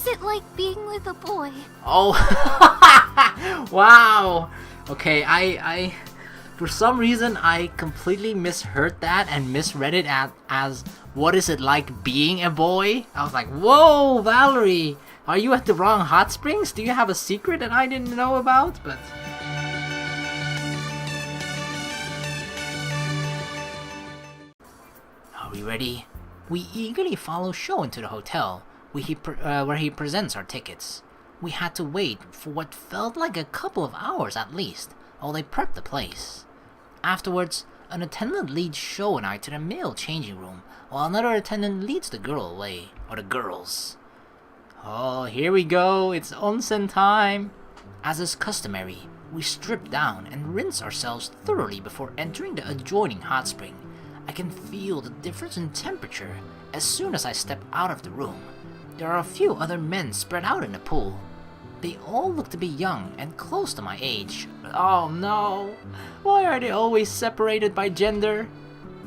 it like being with a boy? Oh, wow. Okay, I for some reason I completely misheard that and misread it as what is it like being a boy? I was like, whoa, Valerie, are you at the wrong hot springs? Do you have a secret that I didn't know about? But are we ready? We eagerly follow Sho into the hotel, where he presents our tickets. We had to wait for what felt like a couple of hours at least, while they prepped the place. Afterwards, an attendant leads Sho and I to the male changing room, while another attendant leads the girl away, or the girls. Oh, here we go, it's onsen time! As is customary, we strip down and rinse ourselves thoroughly before entering the adjoining hot spring. I can feel the difference in temperature as soon as I step out of the room. There are a few other men spread out in the pool. They all look to be young and close to my age. Oh no! Why are they always separated by gender?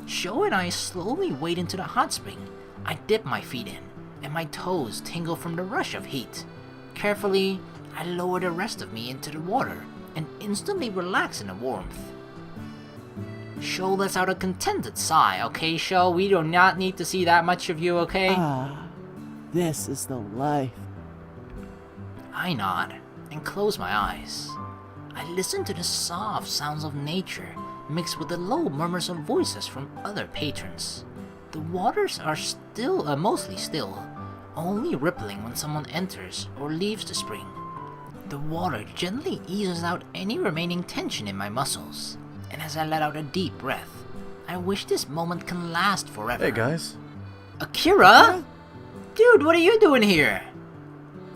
Sho and I slowly wade into the hot spring. I dip my feet in, and my toes tingle from the rush of heat. Carefully, I lower the rest of me into the water and instantly relax in the warmth. Sho lets out a contented sigh. Okay, Sho, we do not need to see that much of you, okay? This is the life. I nod and close my eyes. I listen to the soft sounds of nature mixed with the low murmurs of voices from other patrons. The waters are still, mostly still, only rippling when someone enters or leaves the spring. The water gently eases out any remaining tension in my muscles. And as I let out a deep breath, I wish this moment can last forever. Hey guys. Akira? Dude, what are you doing here?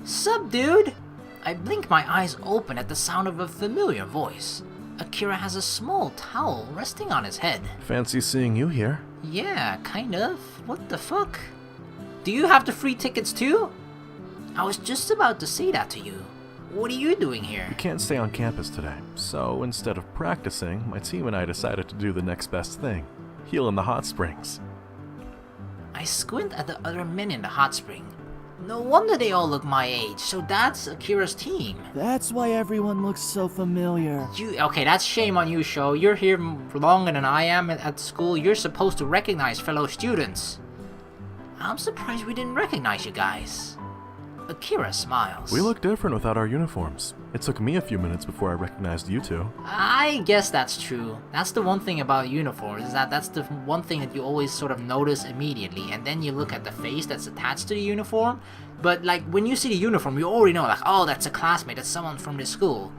Sup, dude? I blink my eyes open at the sound of a familiar voice. Akira has a small towel resting on his head. Fancy seeing you here. Yeah, kind of. What the fuck? Do you have the free tickets too? I was just about to say that to you. What are you doing here? We can't stay on campus today, so instead of practicing, my team and I decided to do the next best thing. Heal in the hot springs. I squint at the other men in the hot spring. No wonder they all look my age, so that's Akira's team. That's why everyone looks so familiar. Okay, that's shame on you, Sho. You're here longer than I am at school. You're supposed to recognize fellow students. I'm surprised we didn't recognize you guys. Akira smiles. We look different without our uniforms. It took me a few minutes before I recognized you two. I guess that's true. That's the one thing about uniforms, is that's the one thing that you always sort of notice immediately, and then you look at the face that's attached to the uniform. But like, when you see the uniform, you already know, like, oh, that's a classmate, that's someone from this school.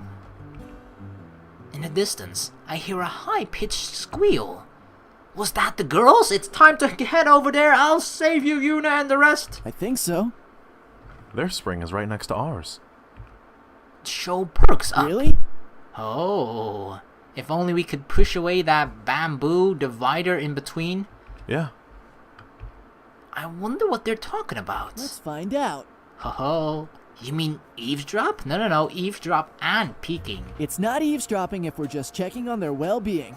In the distance, I hear a high-pitched squeal. Was that the girls? It's time to head over there. I'll save you, Yuna, and the rest. I think so. Their spring is right next to ours. Sho perks up. Really? Oh, if only we could push away that bamboo divider in between. Yeah. I wonder what they're talking about. Let's find out. Ho-ho. You mean eavesdrop? No, eavesdrop and peeking. It's not eavesdropping if we're just checking on their well-being.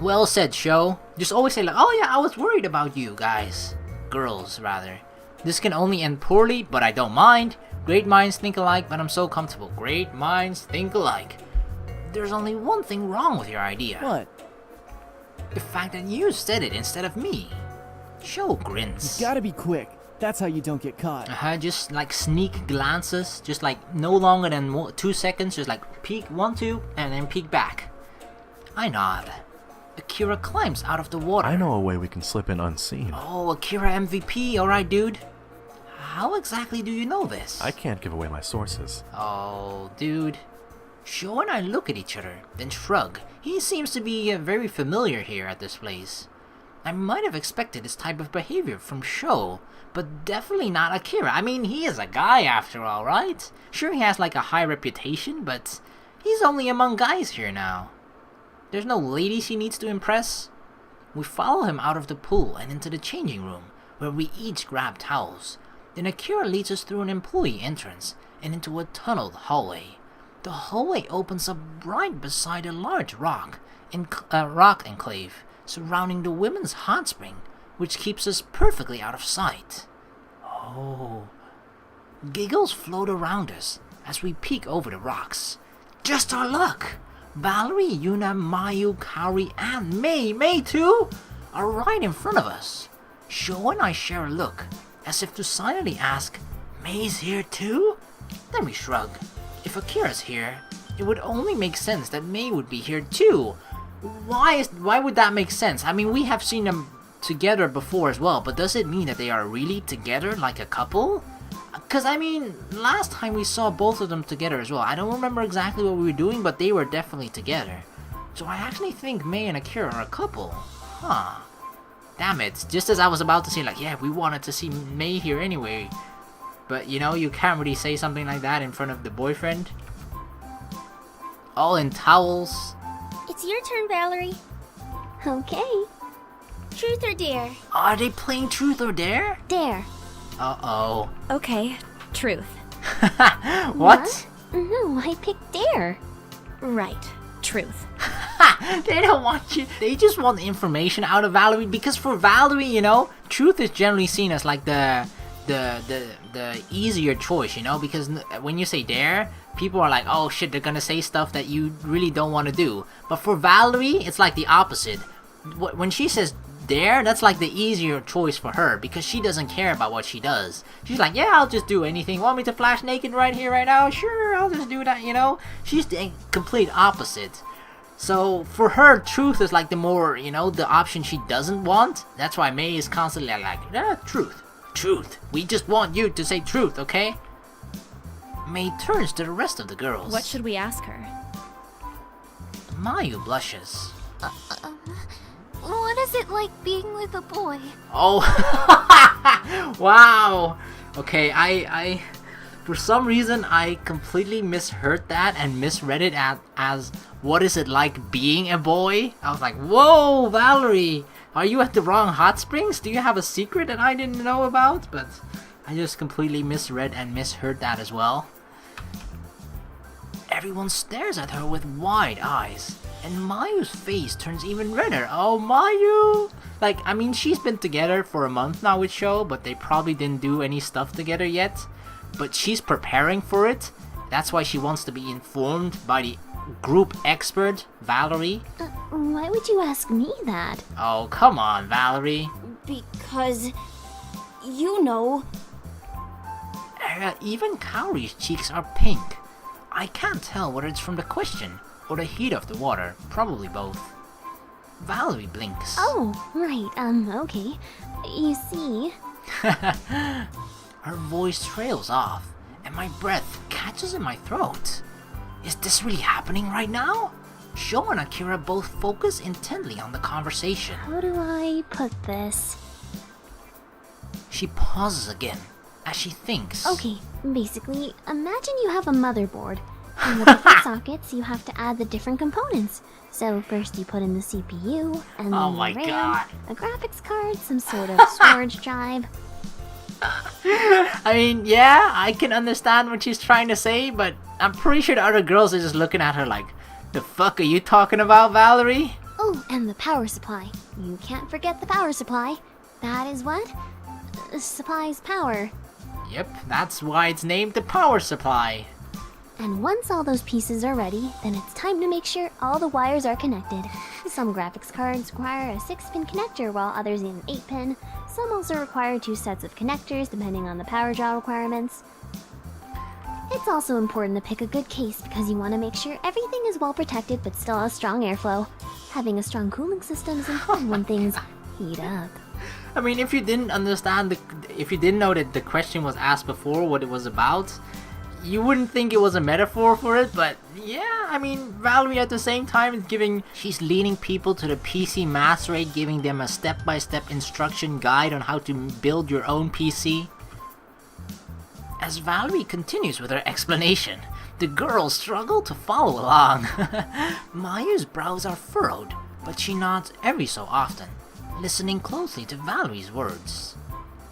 Well said, Sho. Just always say like, oh yeah, I was worried about you guys. Girls, rather. This can only end poorly, but I don't mind. Great minds think alike, but I'm so comfortable. Great minds think alike. There's only one thing wrong with your idea. What? The fact that you said it instead of me. Sho grins. You gotta be quick. That's how you don't get caught. Just like sneak glances. Just like no longer than 2 seconds. Just like peek 1, 2, and then peek back. I nod. Akira climbs out of the water. I know a way we can slip in unseen. Oh, Akira MVP. Alright, dude. How exactly do you know this? I can't give away my sources. Oh, dude. Sho and I look at each other, then shrug. He seems to be very familiar here at this place. I might have expected this type of behavior from Sho, but definitely not Akira. I mean, he is a guy after all, right? Sure, he has like a high reputation, but he's only among guys here now. There's no ladies he needs to impress. We follow him out of the pool and into the changing room, where we each grab towels. Then Akira leads us through an employee entrance and into a tunneled hallway. The hallway opens up right beside a large rock enclave surrounding the women's hot spring, which keeps us perfectly out of sight. Oh, Giggles float around us as we peek over the rocks. Just our luck! Valerie, Yuna, Mayu, Kaori, and May too, are right in front of us. Sho and I share a look, as if to silently ask, May's here too? Then we shrug. If Akira's here, it would only make sense that May would be here too. Why would that make sense? I mean, we have seen them together before as well, but does it mean that they are really together like a couple? Because, I mean, last time we saw both of them together as well. I don't remember exactly what we were doing, but they were definitely together. So I actually think May and Akira are a couple. Huh. Damn it. Just as I was about to say, like, yeah, we wanted to see May here anyway. But, you know, you can't really say something like that in front of the boyfriend. All in towels. It's your turn, Valerie. Okay. Truth or dare? Are they playing Truth or Dare? Dare. Uh-oh. Okay, truth. What? No, I picked dare. Right, truth. They don't want you. They just want information out of Valerie, because for Valerie, you know, truth is generally seen as like the easier choice, you know, because when you say dare, people are like, oh shit, they're gonna say stuff that you really don't want to do. But for Valerie, it's like the opposite. When she says dare, that's like the easier choice for her, because she doesn't care about what she does. She's like, yeah, I'll just do anything. Want me to flash naked right here, right now? Sure, I'll just do that, you know? She's the complete opposite. So for her, truth is like the more, you know, the option she doesn't want. That's why May is constantly like, yeah, truth. Truth. We just want you to say truth, okay? May turns to the rest of the girls. What should we ask her? Mayu blushes. What is it like being with a boy? Oh, wow. Okay, I for some reason I completely misheard that and misread it as what is it like being a boy? I was like, whoa, Valerie, are you at the wrong hot springs? Do you have a secret that I didn't know about? But I just completely misread and misheard that as well. Everyone stares at her with wide eyes, and Mayu's face turns even redder. Oh, Mayu! Like, I mean, she's been together for a month now with Sho, but they probably didn't do any stuff together yet. But she's preparing for it. That's why she wants to be informed by the group expert, Valerie. Why would you ask me that? Oh, come on, Valerie. Because, you know. Even Kaori's cheeks are pink. I can't tell whether it's from the question or the heat of the water. Probably both. Valerie blinks. Oh, right, okay. You see. Her voice trails off, and my breath catches in my throat. Is this really happening right now? Sho and Akira both focus intently on the conversation. How do I put this? She pauses again as she thinks. Okay, basically, imagine you have a motherboard. In the different sockets, you have to add the different components. So first you put in the CPU, and then Oh my the RAM, God. a graphics card, some sort of storage drive. I mean, yeah, I can understand what she's trying to say, but I'm pretty sure the other girls are just looking at her like, the fuck are you talking about, Valerie? Oh, and the power supply. You can't forget the power supply. That is what? Supplies power. Yep, that's why it's named the power supply. And once all those pieces are ready, then it's time to make sure all the wires are connected. Some graphics cards require a 6-pin connector, while others need an 8-pin. Some also require 2 sets of connectors, depending on the power draw requirements. It's also important to pick a good case because you want to make sure everything is well protected but still has strong airflow. Having a strong cooling system is important when things heat up. I mean, if you didn't understand, if you didn't know that the question was asked before what it was about, you wouldn't think it was a metaphor for it, but yeah, I mean, Valerie at the same time is she's leading people to the PC master rate, giving them a step-by-step instruction guide on how to build your own PC. As Valerie continues with her explanation, the girls struggle to follow along. Mayu's brows are furrowed, but she nods every so often, listening closely to Valerie's words.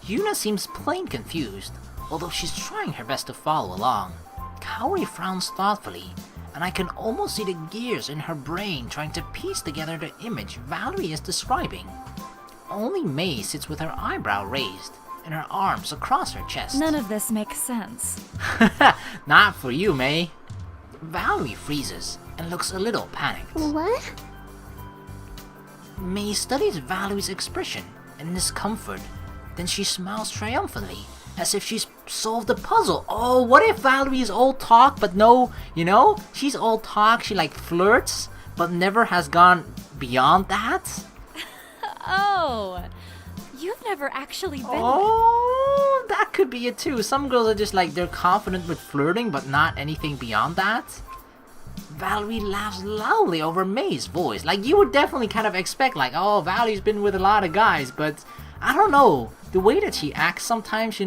Yuna seems plain confused, although she's trying her best to follow along. Kaori frowns thoughtfully, and I can almost see the gears in her brain trying to piece together the image Valerie is describing. Only May sits with her eyebrow raised, and her arms across her chest. None of this makes sense. Not for you, May. Valerie freezes and looks a little panicked. What? May studies Valerie's expression and discomfort. Then she smiles triumphantly, as if she's solved the puzzle. Oh, what if Valerie is all talk, but no, she's all talk, she like flirts, but never has gone beyond that? Oh, you've never actually been. Oh, that could be it too. Some girls are just like, they're confident with flirting, but not anything beyond that. Valerie laughs loudly over May's voice. Like, you would definitely kind of expect, like, oh, Valerie's been with a lot of guys, but I don't know. The way that she acts sometimes,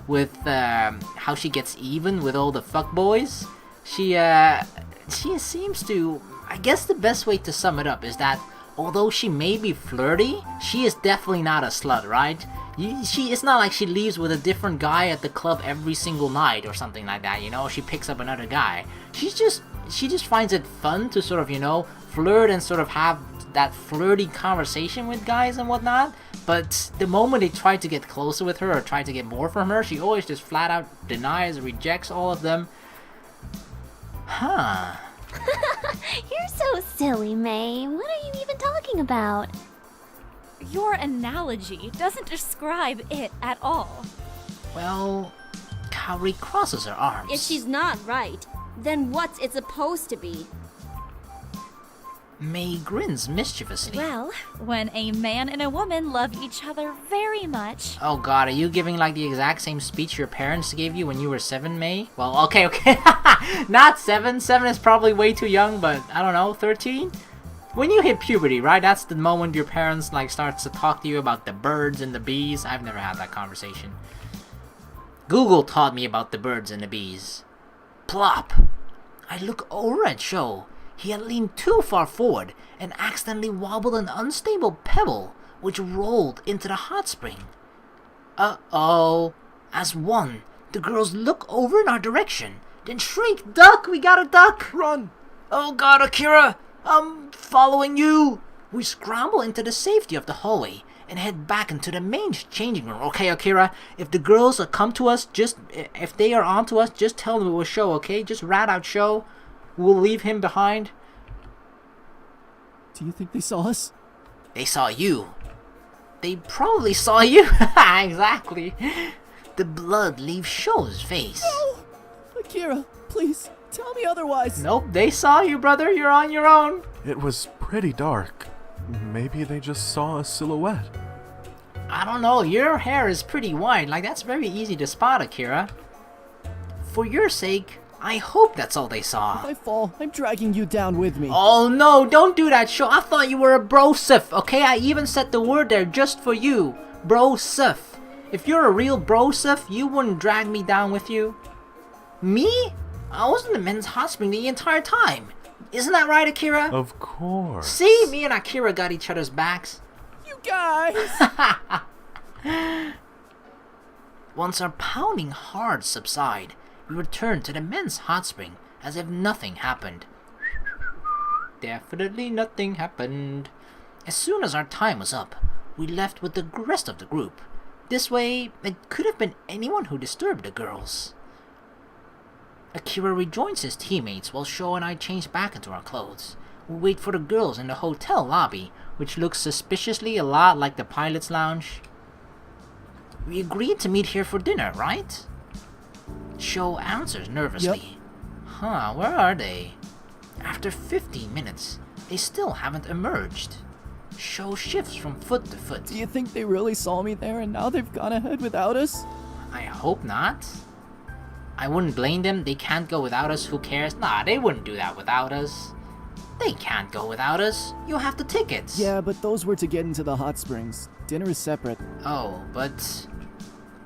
with how she gets even with all the fuckboys, she seems to... I guess the best way to sum it up is that although she may be flirty, she is definitely not a slut, right? It's not like she leaves with a different guy at the club every single night or something like that, She picks up another guy. She just finds it fun to sort of, flirt and sort of have that flirty conversation with guys and whatnot. But the moment they try to get closer with her or try to get more from her, she always just flat out denies, rejects all of them. Huh. You're so silly, May. What are you even talking about? Your analogy doesn't describe it at all. Well, Kaori crosses her arms. If she's not right, then what's it supposed to be? May grins mischievously. Well, when a man and a woman love each other very much. Oh god, are you giving like the exact same speech your parents gave you when you were 7, May? Well, okay. Not 7. 7 is probably way too young, but I don't know, 13? When you hit puberty, right? That's the moment your parents like starts to talk to you about the birds and the bees. I've never had that conversation. Google taught me about the birds and the bees. Plop! I look over at Sho. He had leaned too far forward and accidentally wobbled an unstable pebble, which rolled into the hot spring. Uh-oh. As one, the girls look over in our direction, then shriek, "Duck! We gotta duck! Run! Oh god, Akira! I'm following you!" We scramble into the safety of the hallway and head back into the main changing room. Okay, Akira, if the girls come to us, if they are onto us, just tell them it was Sho, okay? Just rat out Sho. We'll leave him behind. Do you think they saw us? They saw you. They probably saw you. Exactly. The blood leaves Sho's face. No! Akira, please, tell me otherwise. Nope, they saw you, brother. You're on your own. It was pretty dark. Maybe they just saw a silhouette. I don't know. Your hair is pretty white. Like, that's very easy to spot, Akira. For your sake, I hope that's all they saw. If I fall, I'm dragging you down with me. Oh no, don't do that, Sho. I thought you were a brosif, okay? I even said the word there just for you. Brosif. If you're a real brosif, you wouldn't drag me down with you. Me? I was in the men's hot spring the entire time. Isn't that right, Akira? Of course. See? Me and Akira got each other's backs. You guys! Once our pounding hearts subside, we return to the men's hot spring as if nothing happened. Definitely nothing happened. As soon as our time was up, we left with the rest of the group. This way, it could have been anyone who disturbed the girls. Akira rejoins his teammates while Sho and I change back into our clothes. We wait for the girls in the hotel lobby, which looks suspiciously a lot like the pilot's lounge. We agreed to meet here for dinner, right? Sho answers nervously. Huh, where are they? After 15 minutes, they still haven't emerged. Sho shifts from foot to foot. Do you think they really saw me there and now they've gone ahead without us? I hope not. I wouldn't blame them. They can't go without us. Who cares? Nah, they wouldn't do that without us. They can't go without us. You have the tickets. Yeah, but those were to get into the hot springs. Dinner is separate. Oh, but...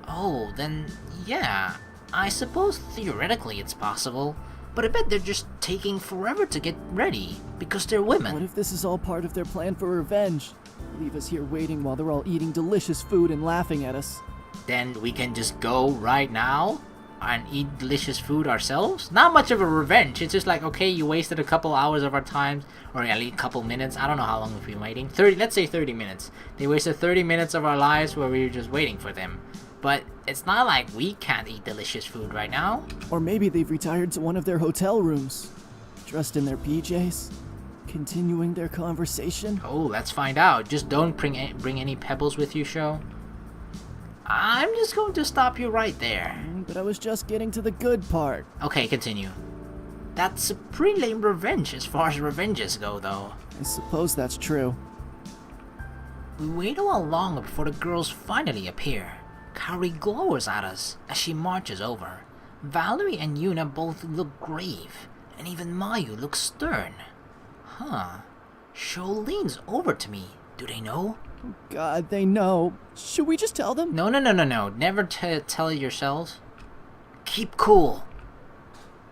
Oh, then, yeah. I suppose theoretically it's possible. But I bet they're just taking forever to get ready. Because they're women. What if this is all part of their plan for revenge? Leave us here waiting while they're all eating delicious food and laughing at us. Then we can just go right now and eat delicious food ourselves? Not much of a revenge. It's just like, okay, you wasted a couple hours of our time, or at least a couple minutes. I don't know how long we've been waiting. Let's say 30 minutes. They wasted 30 minutes of our lives where we were just waiting for them. But it's not like we can't eat delicious food right now. Or maybe they've retired to one of their hotel rooms, dressed in their PJs, continuing their conversation. Oh, let's find out. Just don't bring any pebbles with you, Sho. I'm just going to stop you right there. But I was just getting to the good part. Okay, continue. That's a pretty lame revenge as far as revenges go, though. I suppose that's true. We wait a while longer before the girls finally appear. Kaori glowers at us as she marches over. Valerie and Yuna both look grave, and even Mayu looks stern. Huh. Sho leans over to me. Do they know? God, they know. Should we just tell them? No. Never tell it yourselves. Keep cool.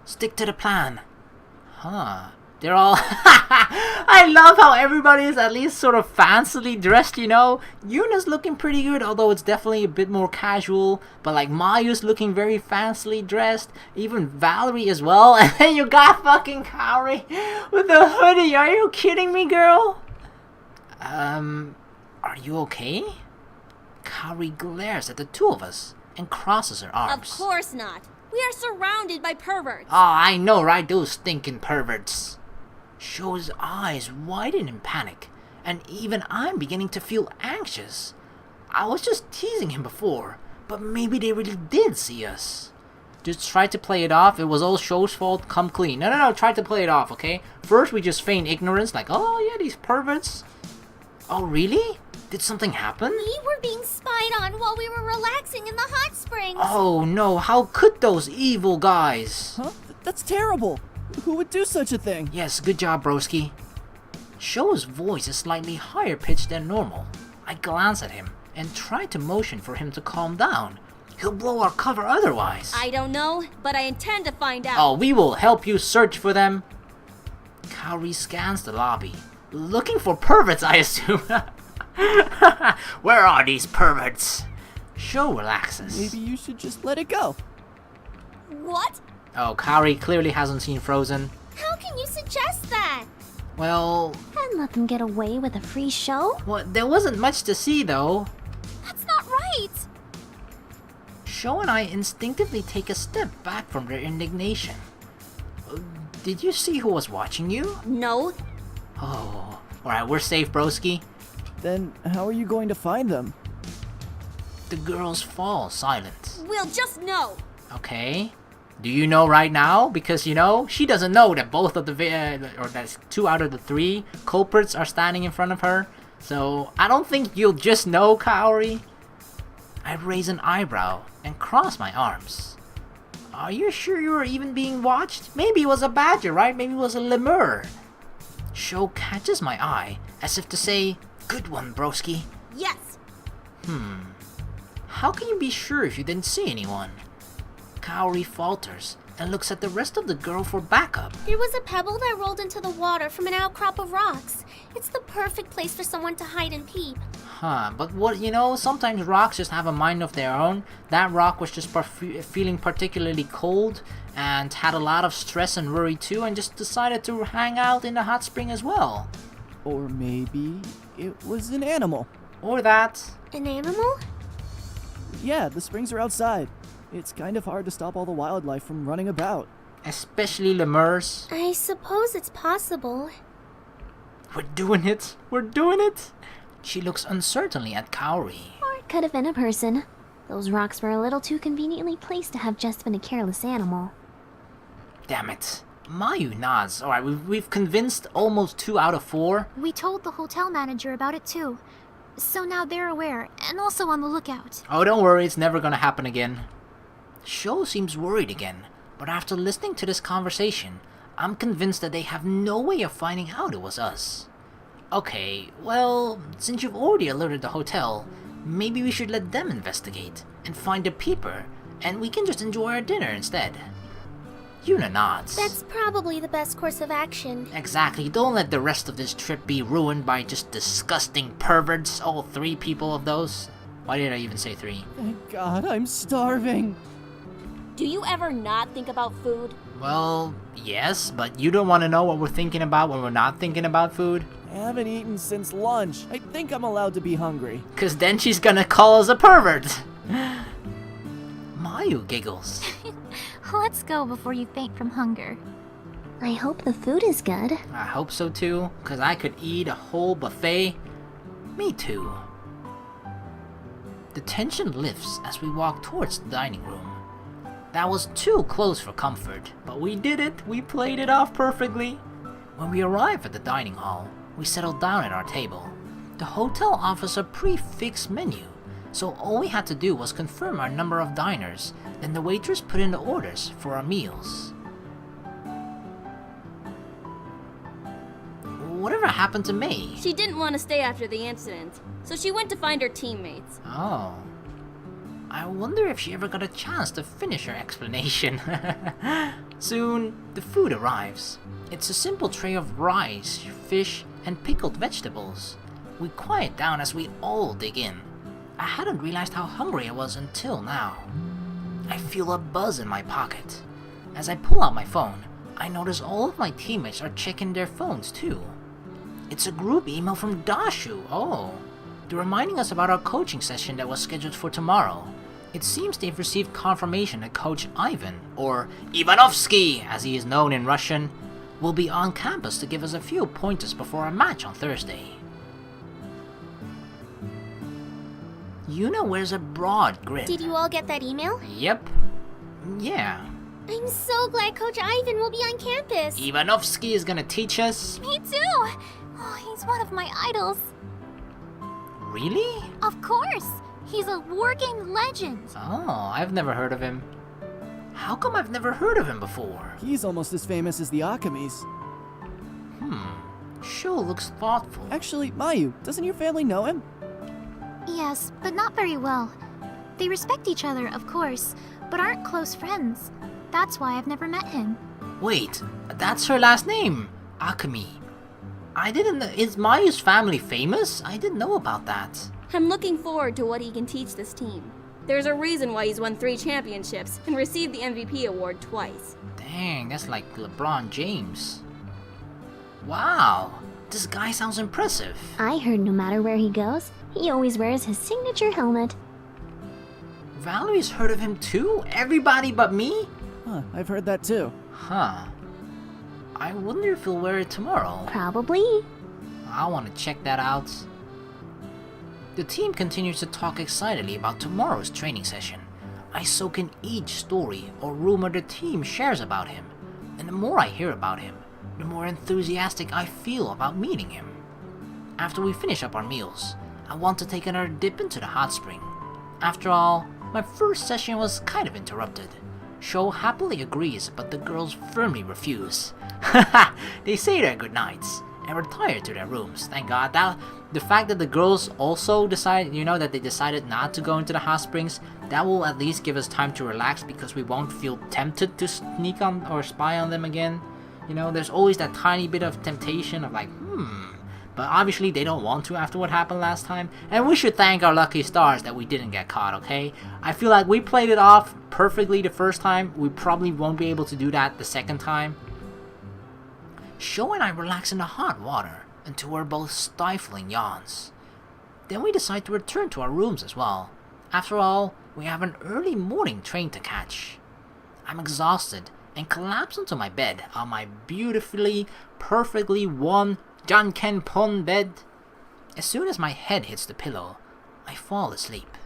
Stick to the plan. Huh. They're all... I love how everybody is at least sort of fancily dressed, you know? Yuna's looking pretty good, although it's definitely a bit more casual. But like Mayu's looking very fancily dressed. Even Valerie as well. And then you got fucking Kaori with the hoodie. Are you kidding me, girl? Are you okay? Kaori glares at the two of us and crosses her arms. Of course not. We are surrounded by perverts. Oh, I know, right? Those stinking perverts. Sho's eyes widen in panic, and even I'm beginning to feel anxious. I was just teasing him before, but maybe they really did see us. Just try to play it off. It was all Sho's fault. Come clean. No. Try to play it off, okay? First, we just feign ignorance, like, oh yeah, these perverts. Oh, really? Did something happen? We were being spied on while we were relaxing in the hot springs. Oh no, how could those evil guys? Huh? That's terrible. Who would do such a thing? Yes, good job, broski. Sho's voice is slightly higher pitched than normal. I glance at him and try to motion for him to calm down. He'll blow our cover otherwise. I don't know, but I intend to find out. Oh, we will help you search for them. Kaori scans the lobby, looking for perverts, I assume. Where are these perverts? Sho relaxes. Maybe you should just let it go. What? Oh, Kaori clearly hasn't seen Frozen. How can you suggest that? Well, And let them get away with a free show? there wasn't much to see though. That's not right. Sho and I instinctively take a step back from their indignation. Did you see who was watching you? No. Oh, alright, we're safe, broski. Then how are you going to find them? The girls fall silent. We'll just know. Okay. Do you know right now? Because, you know, she doesn't know that both of the, or that's 2 out of the 3 culprits are standing in front of her. So, I don't think you'll just know, Kaori. I raise an eyebrow and cross my arms. Are you sure you were even being watched? Maybe it was a badger, right? Maybe it was a lemur. Sho catches my eye as if to say, good one, broski. Yes. How can you be sure if you didn't see anyone? Kaori falters and looks at the rest of the girl for backup. There was a pebble that rolled into the water from an outcrop of rocks. It's the perfect place for someone to hide and peep. Huh, but what, you know, sometimes rocks just have a mind of their own. That rock was just feeling particularly cold and had a lot of stress and worry too, and just decided to hang out in the hot spring as well. Or maybe it was an animal. Or that. An animal? Yeah, the springs are outside. It's kind of hard to stop all the wildlife from running about. Especially lemurs. I suppose it's possible. We're doing it. We're doing it. She looks uncertainly at Kaori. Or it could have been a person. Those rocks were a little too conveniently placed to have just been a careless animal. Damn it. Mayu nods. Alright, we've convinced almost 2 out of 4. We told the hotel manager about it too. So now they're aware, and also on the lookout. Oh, don't worry, it's never gonna happen again. Sho seems worried again, but after listening to this conversation, I'm convinced that they have no way of finding out it was us. Okay, well, since you've already alerted the hotel, maybe we should let them investigate and find a peeper, and we can just enjoy our dinner instead. Yuna nods. That's probably the best course of action. Exactly, don't let the rest of this trip be ruined by just disgusting perverts, all 3 people of those. Why did I even say 3? Thank God, I'm starving. Do you ever not think about food? Well, yes, but you don't want to know what we're thinking about when we're not thinking about food? I haven't eaten since lunch. I think I'm allowed to be hungry. Cause then she's gonna call us a pervert. Mayu giggles. Let's go before you faint from hunger. I hope the food is good. I hope so too, cause I could eat a whole buffet. Me too. The tension lifts as we walk towards the dining room. That was too close for comfort, but we did it. We played it off perfectly. When we arrive at the dining hall, we settle down at our table. The hotel offers a prefix menu, so all we had to do was confirm our number of diners, then the waitress put in the orders for our meals. Whatever happened to May? She didn't want to stay after the incident, so she went to find her teammates. Oh. I wonder if she ever got a chance to finish her explanation. Soon, the food arrives. It's a simple tray of rice, fish, and pickled vegetables. We quiet down as we all dig in. I hadn't realized how hungry I was until now. I feel a buzz in my pocket. As I pull out my phone, I notice all of my teammates are checking their phones too. It's a group email from Dashu. Oh, they're reminding us about our coaching session that was scheduled for tomorrow. It seems they've received confirmation that Coach Ivan, or Ivanovsky as he is known in Russian, will be on campus to give us a few pointers before our match on Thursday. Yuna wears a broad grin. Did you all get that email? Yep. Yeah. I'm so glad Coach Ivan will be on campus. Ivanovsky is gonna teach us. Me too! Oh, he's one of my idols. Really? Of course! He's a working legend. Oh, I've never heard of him. How come I've never heard of him before? He's almost as famous as the Akamis. Sho looks thoughtful. Actually, Mayu, doesn't your family know him? Yes, but not very well. They respect each other, of course, but aren't close friends. That's why I've never met him. Wait, that's her last name. Akemi. I didn't know. Is Mayu's family famous? I didn't know about that. I'm looking forward to what he can teach this team. There's a reason why he's won 3 championships and received the MVP award twice. Dang, that's like LeBron James. Wow, this guy sounds impressive. I heard no matter where he goes, he always wears his signature helmet. Valerie's heard of him too? Everybody but me? Huh, I've heard that too. Huh. I wonder if he'll wear it tomorrow. Probably. I want to check that out. The team continues to talk excitedly about tomorrow's training session. I soak in each story or rumor the team shares about him, and the more I hear about him, the more enthusiastic I feel about meeting him. After we finish up our meals, I want to take another dip into the hot spring. After all, my first session was kind of interrupted. Sho happily agrees, but the girls firmly refuse. They say their goodnights and retire to their rooms. Thank God. The fact that the girls also decide, that they decided not to go into the hot springs, that will at least give us time to relax because we won't feel tempted to sneak on or spy on them again. There's always that tiny bit of temptation of like, But obviously they don't want to after what happened last time. And we should thank our lucky stars that we didn't get caught, okay? I feel like we played it off perfectly the first time. We probably won't be able to do that the second time. Sho and I relax in the hot water until we're both stifling yawns. Then we decide to return to our rooms as well. After all, we have an early morning train to catch. I'm exhausted and collapse onto my bed on my beautifully, perfectly worn Jankenpon bed. As soon as my head hits the pillow, I fall asleep.